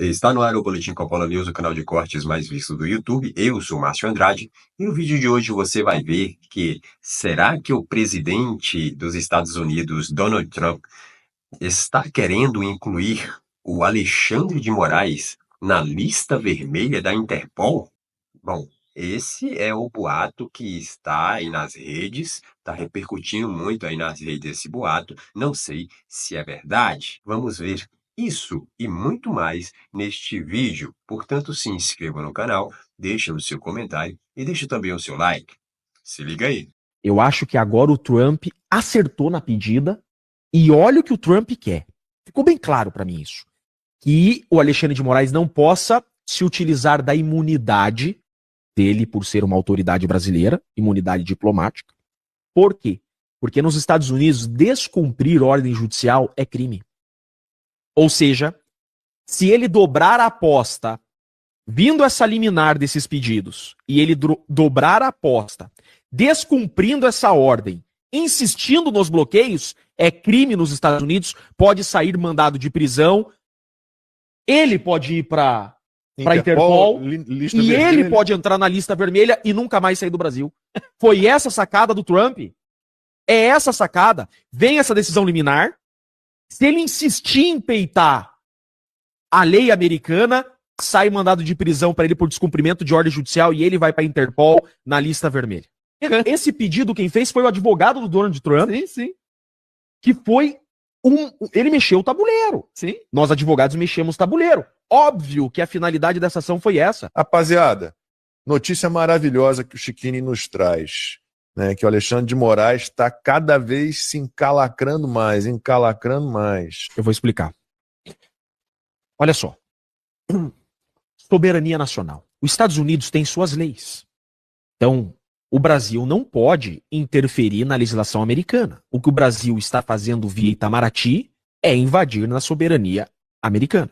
Está no ar o Boletim Coppola News, o canal de cortes mais visto do YouTube. Eu sou Márcio Andrade e no vídeo de hoje você vai ver que será que o presidente dos Estados Unidos, Donald Trump, está querendo incluir o Alexandre de Moraes na lista vermelha da Interpol? Bom, esse é o boato que está aí nas redes, está repercutindo muito aí nas redes esse boato. Não sei se é verdade. Vamos ver isso e muito mais neste vídeo. Portanto, se inscreva no canal, deixa o seu comentário e deixa também o seu like. Se liga aí. Eu acho que agora o Trump acertou na pedida e olha o que o Trump quer. Ficou bem claro para mim isso. Que o Alexandre de Moraes não possa se utilizar da imunidade dele por ser uma autoridade brasileira, imunidade diplomática. Por quê? Porque nos Estados Unidos descumprir ordem judicial é crime. Ou seja, se ele dobrar a aposta, vindo essa liminar desses pedidos, e ele dobrar a aposta, descumprindo essa ordem, insistindo nos bloqueios, é crime nos Estados Unidos, pode sair mandado de prisão, ele pode ir para Interpol e vermelha. Ele pode entrar na lista vermelha e nunca mais sair do Brasil. Foi essa a sacada do Trump? É essa a sacada? Vem essa decisão liminar, se ele insistir em peitar a lei americana, sai mandado de prisão para ele por descumprimento de ordem judicial e ele vai para a Interpol na lista vermelha. Esse pedido quem fez foi o advogado do Donald Trump, sim. Que foi ele mexeu o tabuleiro. Sim. Nós advogados mexemos o tabuleiro. Óbvio que a finalidade dessa ação foi essa. Rapaziada, notícia maravilhosa que o Chiquini nos traz, né? Que o Alexandre de Moraes está cada vez se encalacrando mais. Eu vou explicar. Olha só. Soberania nacional. Os Estados Unidos têm suas leis. Então, o Brasil não pode interferir na legislação americana. O que o Brasil está fazendo via Itamaraty é invadir na soberania americana.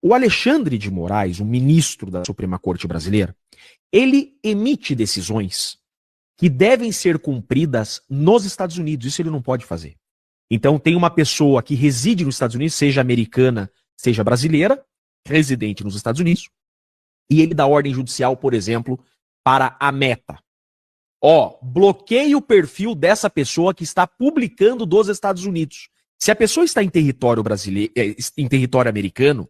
O Alexandre de Moraes, o ministro da Suprema Corte brasileira, ele emite decisões que devem ser cumpridas nos Estados Unidos. Isso ele não pode fazer. Então, tem uma pessoa que reside nos Estados Unidos, seja americana, seja brasileira, residente nos Estados Unidos, e ele dá ordem judicial, por exemplo, para a Meta. Bloqueie o perfil dessa pessoa que está publicando dos Estados Unidos. Se a pessoa está em território brasileiro, em território americano,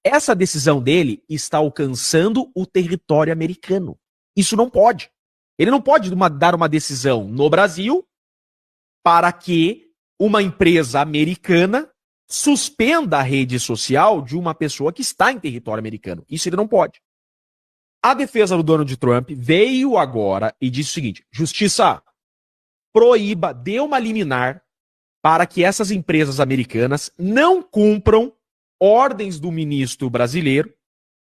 essa decisão dele está alcançando o território americano. Isso não pode. Ele não pode dar uma decisão no Brasil para que uma empresa americana suspenda a rede social de uma pessoa que está em território americano. Isso ele não pode. A defesa do Donald Trump veio agora e disse o seguinte: Justiça, proíba, dê uma liminar para que essas empresas americanas não cumpram ordens do ministro brasileiro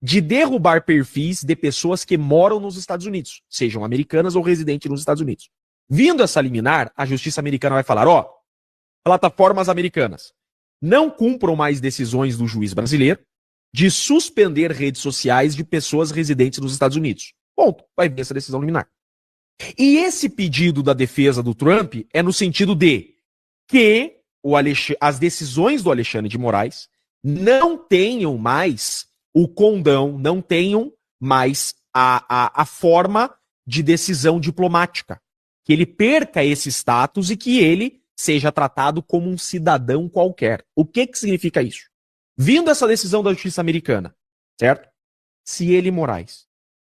de derrubar perfis de pessoas que moram nos Estados Unidos, sejam americanas ou residentes nos Estados Unidos. Vindo essa liminar, a justiça americana vai falar: plataformas americanas, não cumpram mais decisões do juiz brasileiro de suspender redes sociais de pessoas residentes nos Estados Unidos. Ponto. Vai vir essa decisão liminar. E esse pedido da defesa do Trump é no sentido de que as decisões do Alexandre de Moraes não tenham mais o condão, não tenham mais a forma de decisão diplomática. Que ele perca esse status e que ele seja tratado como um cidadão qualquer. O que significa isso? Vindo essa decisão da justiça americana, certo? Se ele, Moraes,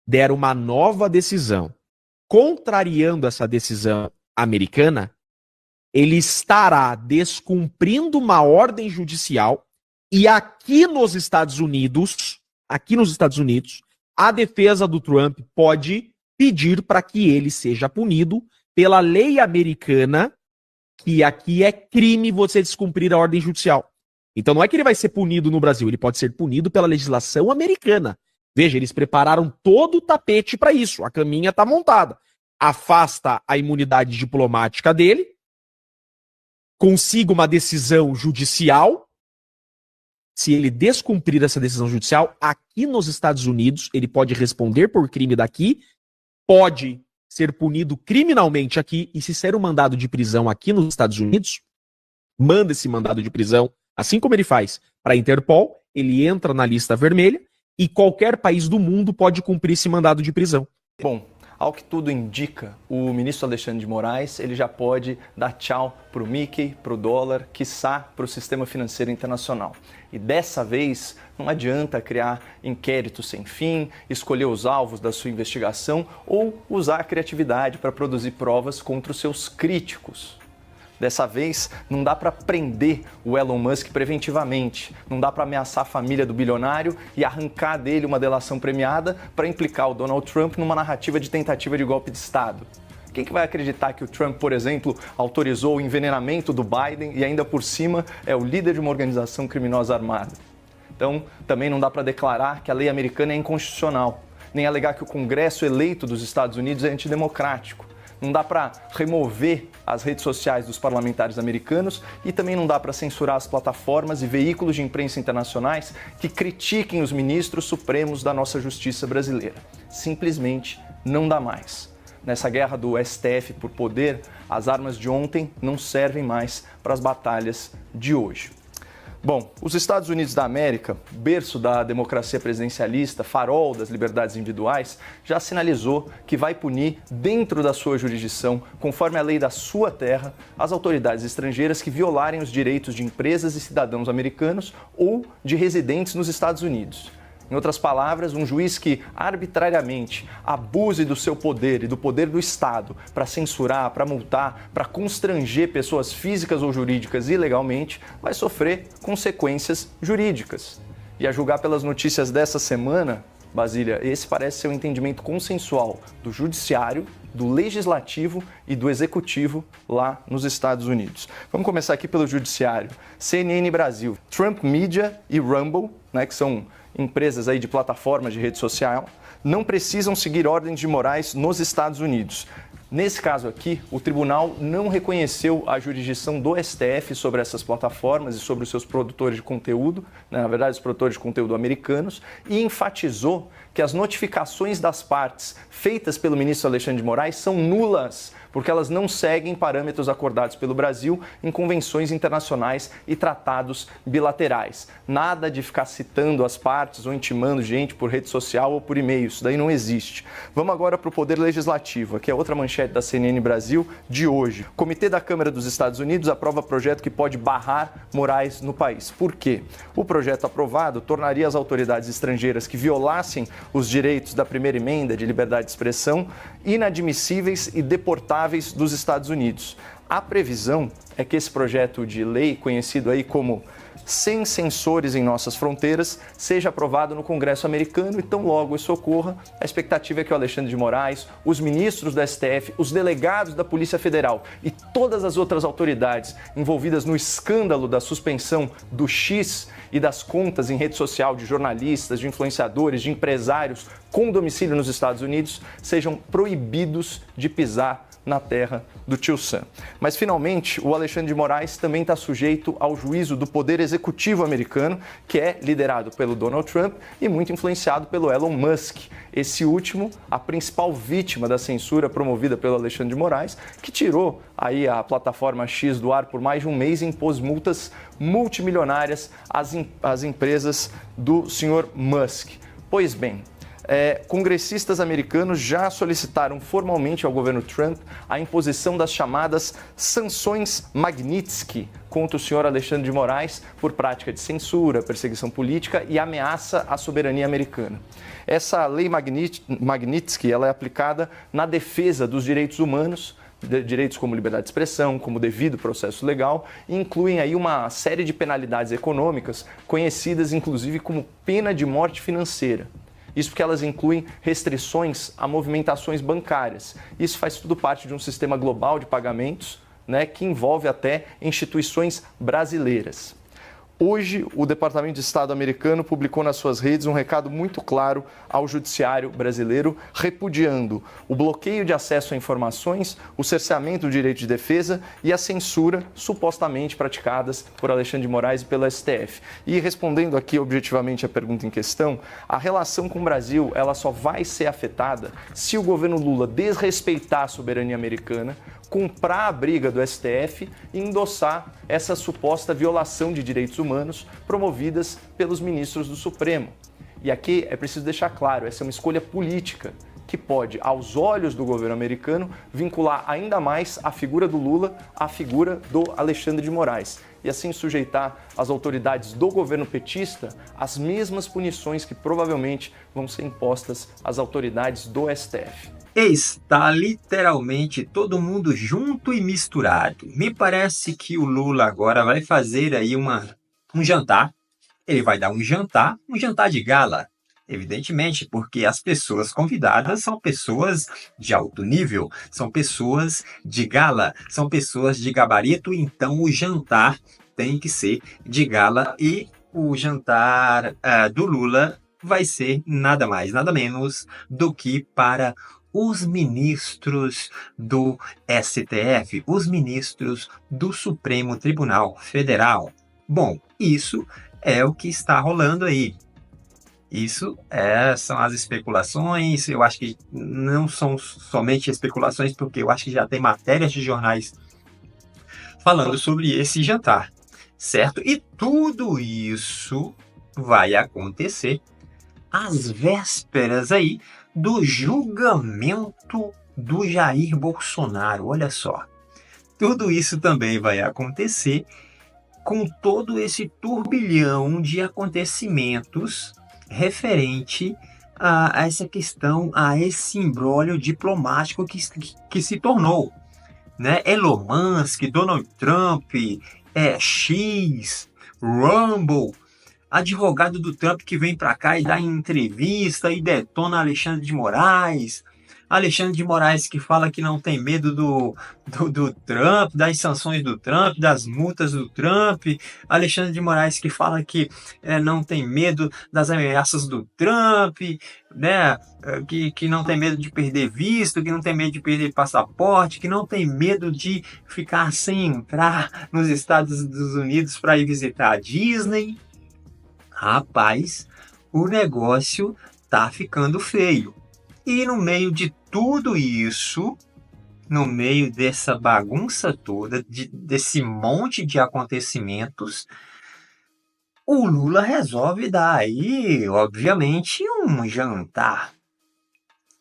der uma nova decisão contrariando essa decisão americana, ele estará descumprindo uma ordem judicial e aqui nos Estados Unidos, a defesa do Trump pode pedir para que ele seja punido pela lei americana, que aqui é crime você descumprir a ordem judicial. Então não é que ele vai ser punido no Brasil, ele pode ser punido pela legislação americana. Veja, eles prepararam todo o tapete para isso, a caminha está montada. Afasta a imunidade diplomática dele, consiga uma decisão judicial. Se ele descumprir essa decisão judicial, aqui nos Estados Unidos, ele pode responder por crime daqui, pode ser punido criminalmente aqui, e se ser um mandado de prisão aqui nos Estados Unidos, manda esse mandado de prisão, assim como ele faz para a Interpol, ele entra na lista vermelha e qualquer país do mundo pode cumprir esse mandado de prisão. Bom, ao que tudo indica, o ministro Alexandre de Moraes ele já pode dar tchau para o Mickey, para o dólar, quiçá para o sistema financeiro internacional. E dessa vez não adianta criar inquéritos sem fim, escolher os alvos da sua investigação ou usar a criatividade para produzir provas contra os seus críticos. Dessa vez, não dá para prender o Elon Musk preventivamente, não dá para ameaçar a família do bilionário e arrancar dele uma delação premiada para implicar o Donald Trump numa narrativa de tentativa de golpe de Estado. Quem que vai acreditar que o Trump, por exemplo, autorizou o envenenamento do Biden e ainda por cima é o líder de uma organização criminosa armada? Então, também não dá para declarar que a lei americana é inconstitucional, nem alegar que o Congresso eleito dos Estados Unidos é antidemocrático. Não dá para remover as redes sociais dos parlamentares americanos e também não dá para censurar as plataformas e veículos de imprensa internacionais que critiquem os ministros supremos da nossa justiça brasileira. Simplesmente não dá mais. Nessa guerra do STF por poder, as armas de ontem não servem mais para as batalhas de hoje. Bom, os Estados Unidos da América, berço da democracia presidencialista, farol das liberdades individuais, já sinalizou que vai punir, dentro da sua jurisdição, conforme a lei da sua terra, as autoridades estrangeiras que violarem os direitos de empresas e cidadãos americanos ou de residentes nos Estados Unidos. Em outras palavras, um juiz que arbitrariamente abuse do seu poder e do poder do Estado para censurar, para multar, para constranger pessoas físicas ou jurídicas ilegalmente, vai sofrer consequências jurídicas. E a julgar pelas notícias dessa semana, Basília, esse parece ser um entendimento consensual do judiciário, do legislativo e do executivo lá nos Estados Unidos. Vamos começar aqui pelo judiciário. CNN Brasil, Trump Media e Rumble, que são empresas aí de plataformas de rede social, não precisam seguir ordens de Moraes nos Estados Unidos. Nesse caso aqui, o tribunal não reconheceu a jurisdição do STF sobre essas plataformas e sobre os seus produtores de conteúdo, na verdade, os produtores de conteúdo americanos, e enfatizou que as notificações das partes feitas pelo ministro Alexandre de Moraes são nulas, porque elas não seguem parâmetros acordados pelo Brasil em convenções internacionais e tratados bilaterais. Nada de ficar citando as partes ou intimando gente por rede social ou por e-mail, isso daí não existe. Vamos agora para o Poder Legislativo, que é outra manchete da CNN Brasil de hoje. O Comitê da Câmara dos Estados Unidos aprova projeto que pode barrar Moraes no país. Por quê? O projeto aprovado tornaria as autoridades estrangeiras que violassem os direitos da primeira emenda de liberdade de expressão inadmissíveis e deportáveis dos Estados Unidos. A previsão é que esse projeto de lei, conhecido aí como Sem Censores em Nossas Fronteiras, seja aprovado no Congresso americano e tão logo isso ocorra, a expectativa é que o Alexandre de Moraes, os ministros do STF, os delegados da Polícia Federal e todas as outras autoridades envolvidas no escândalo da suspensão do X e das contas em rede social de jornalistas, de influenciadores, de empresários com domicílio nos Estados Unidos sejam proibidos de pisar na terra do tio Sam. Mas, finalmente, o Alexandre de Moraes também está sujeito ao juízo do Poder Executivo americano, que é liderado pelo Donald Trump e muito influenciado pelo Elon Musk. Esse último, a principal vítima da censura promovida pelo Alexandre de Moraes, que tirou aí a plataforma X do ar por mais de um mês e impôs multas multimilionárias às empresas do senhor Musk. Pois bem, congressistas americanos já solicitaram formalmente ao governo Trump a imposição das chamadas sanções Magnitsky contra o senhor Alexandre de Moraes por prática de censura, perseguição política e ameaça à soberania americana. Essa lei Magnitsky ela é aplicada na defesa dos direitos humanos, direitos como liberdade de expressão, como devido processo legal, e incluem aí uma série de penalidades econômicas, conhecidas inclusive como pena de morte financeira. Isso porque elas incluem restrições a movimentações bancárias. Isso faz tudo parte de um sistema global de pagamentos, que envolve até instituições brasileiras. Hoje, o Departamento de Estado americano publicou nas suas redes um recado muito claro ao judiciário brasileiro, repudiando o bloqueio de acesso a informações, o cerceamento do direito de defesa e a censura supostamente praticadas por Alexandre de Moraes e pelo STF. E respondendo aqui objetivamente a pergunta em questão, a relação com o Brasil ela só vai ser afetada se o governo Lula desrespeitar a soberania americana, comprar a briga do STF e endossar essa suposta violação de direitos humanos humanos promovidas pelos ministros do Supremo. E aqui é preciso deixar claro, essa é uma escolha política que pode, aos olhos do governo americano, vincular ainda mais a figura do Lula à figura do Alexandre de Moraes e assim sujeitar as autoridades do governo petista às mesmas punições que provavelmente vão ser impostas às autoridades do STF. Está literalmente todo mundo junto e misturado. Me parece que o Lula agora vai fazer aí um jantar. Ele vai dar um jantar de gala. Evidentemente, porque as pessoas convidadas são pessoas de alto nível, são pessoas de gala, são pessoas de gabarito, então o jantar tem que ser de gala e o jantar do Lula vai ser nada mais, nada menos do que para os ministros do STF, os ministros do Supremo Tribunal Federal. Bom, isso é o que está rolando aí. Isso são as especulações, eu acho que não são somente especulações, porque eu acho que já tem matérias de jornais falando sobre esse jantar, certo? E tudo isso vai acontecer às vésperas aí do julgamento do Jair Bolsonaro, olha só. Tudo isso também vai acontecer com todo esse turbilhão de acontecimentos referente a essa questão, a esse imbróglio diplomático que se tornou, né? Elon Musk, Donald Trump, X, Rumble, advogado do Trump que vem para cá e dá entrevista e detona Alexandre de Moraes, Alexandre de Moraes que fala que não tem medo do Trump, das sanções do Trump, das multas do Trump, Alexandre de Moraes que fala que não tem medo das ameaças do Trump, né? Que não tem medo de perder visto, que não tem medo de perder passaporte, que não tem medo de ficar sem entrar nos Estados Unidos para ir visitar a Disney. Rapaz, o negócio tá ficando feio. E no meio de tudo isso, no meio dessa bagunça toda, desse monte de acontecimentos, o Lula resolve dar aí, obviamente, um jantar.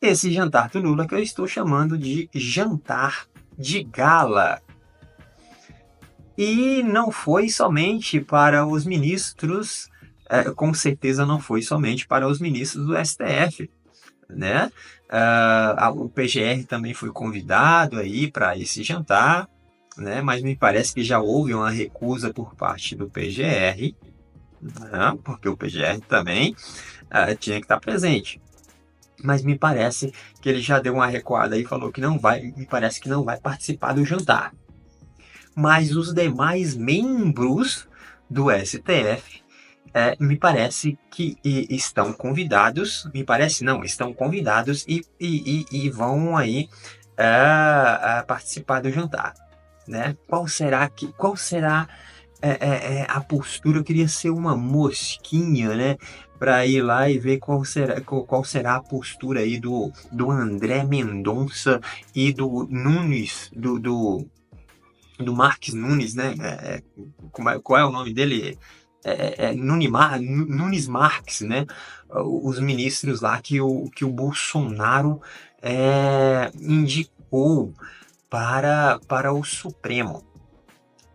Esse jantar do Lula que eu estou chamando de jantar de gala. E não foi somente para os ministros, com certeza não foi somente para os ministros do STF. Né? O PGR também foi convidado aí para esse jantar, né? Mas me parece que já houve uma recusa por parte do PGR, né? Porque o PGR também tinha que estar presente. Mas me parece que ele já deu uma recuada e falou que não vai, me parece que não vai participar do jantar. Mas os demais membros do STF me parece que estão convidados, me parece não, estão convidados e vão aí participar do jantar, né? Qual será a postura? Eu queria ser uma mosquinha, né? Para ir lá e ver qual será a postura aí do André Mendonça e do Nunes, do Marques Nunes, né? Qual é o nome dele? Nunes Marques, né? Os ministros lá que o Bolsonaro indicou para o Supremo,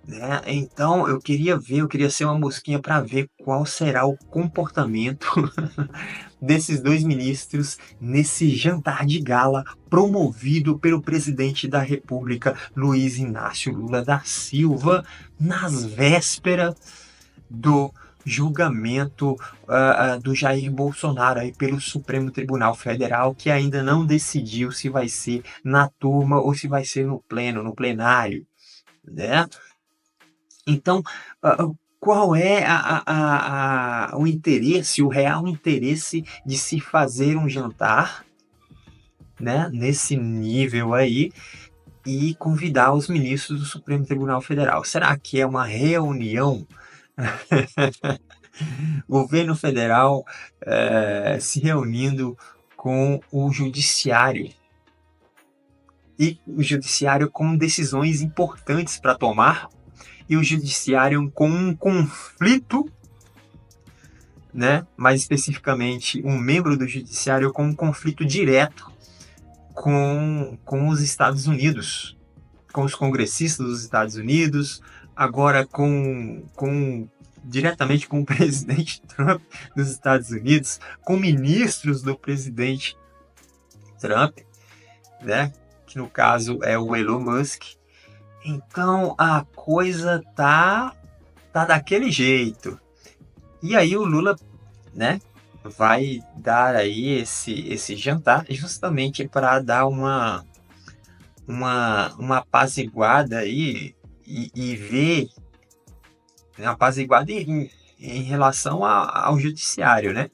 né? Então eu queria ser uma mosquinha para ver qual será o comportamento desses dois ministros nesse jantar de gala promovido pelo presidente da República, Luiz Inácio Lula da Silva, nas vésperas do julgamento do Jair Bolsonaro aí pelo Supremo Tribunal Federal, que ainda não decidiu se vai ser na turma ou se vai ser no plenário, né? Então, qual é o interesse, o real interesse de se fazer um jantar, né, nesse nível aí e convidar os ministros do Supremo Tribunal Federal? Será que é uma reunião? Governo federal se reunindo com o judiciário e o judiciário com decisões importantes para tomar e o judiciário com um conflito, né? Mais especificamente, um membro do judiciário com um conflito direto com os Estados Unidos, com os congressistas dos Estados Unidos, agora diretamente com o presidente Trump dos Estados Unidos, com ministros do presidente Trump, né? Que no caso é o Elon Musk. Então a coisa tá daquele jeito. E aí o Lula, né, vai dar aí esse jantar justamente para dar uma apaziguada aí e ver, né, apaziguada em relação ao judiciário, né?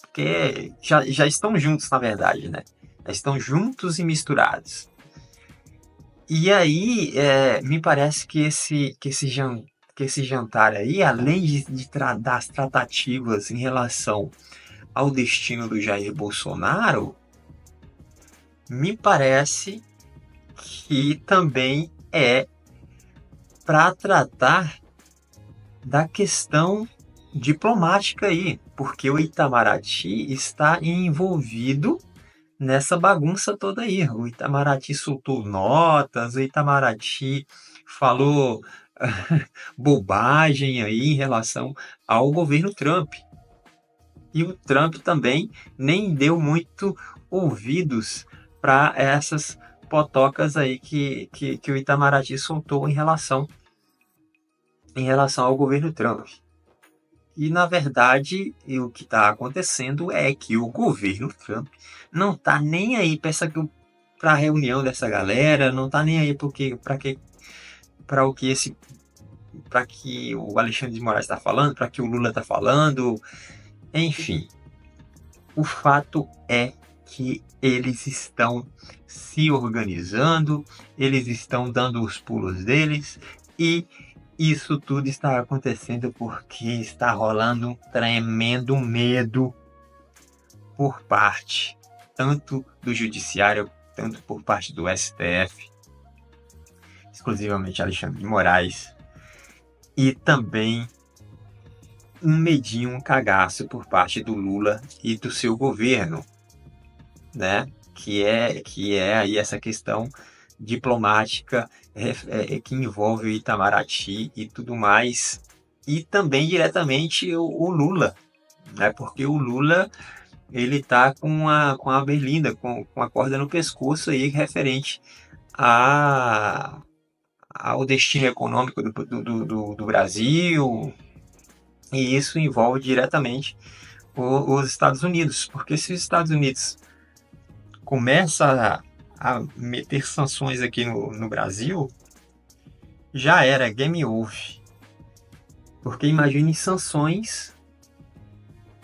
Porque já estão juntos, na verdade, né? Já estão juntos e misturados. E aí, me parece que esse jantar aí, além das tratativas em relação ao destino do Jair Bolsonaro, me parece que também é para tratar da questão diplomática aí, porque o Itamaraty está envolvido nessa bagunça toda aí. O Itamaraty soltou notas, o Itamaraty falou bobagem aí em relação ao governo Trump. E o Trump também nem deu muito ouvidos para essas potocas aí que o Itamaraty soltou em relação ao governo Trump. E, na verdade, o que está acontecendo é que o governo Trump não está nem aí para a reunião dessa galera, não está nem aí para o que o Alexandre de Moraes está falando, para que o Lula está falando, enfim. O fato é que eles estão se organizando, eles estão dando os pulos deles e isso tudo está acontecendo porque está rolando um tremendo medo por parte tanto do judiciário, tanto por parte do STF, exclusivamente Alexandre de Moraes, e também um medinho, um cagaço por parte do Lula e do seu governo, né? Que é aí essa questão diplomática que envolve o Itamaraty e tudo mais, e também diretamente o Lula, né? Porque o Lula ele tá com a berlinda, com a corda no pescoço aí referente ao destino econômico do Brasil, e isso envolve diretamente os Estados Unidos, porque se os Estados Unidos começa a meter sanções aqui no Brasil, já era game over. Porque imagine sanções,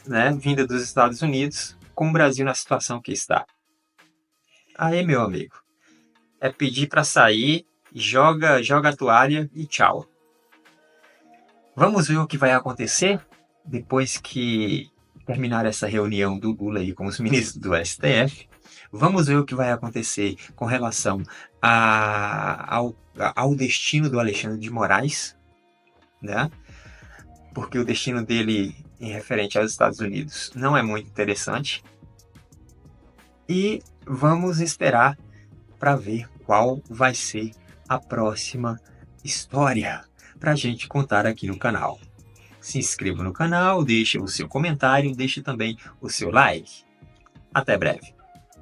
né, vinda dos Estados Unidos com o Brasil na situação que está. Aí, meu amigo, é pedir para sair, joga a toalha e tchau. Vamos ver o que vai acontecer depois que terminar essa reunião do Lula aí com os ministros do STF. Vamos ver o que vai acontecer com relação ao destino do Alexandre de Moraes, né? Porque o destino dele em referente aos Estados Unidos não é muito interessante. E vamos esperar para ver qual vai ser a próxima história para a gente contar aqui no canal. Se inscreva no canal, deixe o seu comentário, deixe também o seu like. Até breve.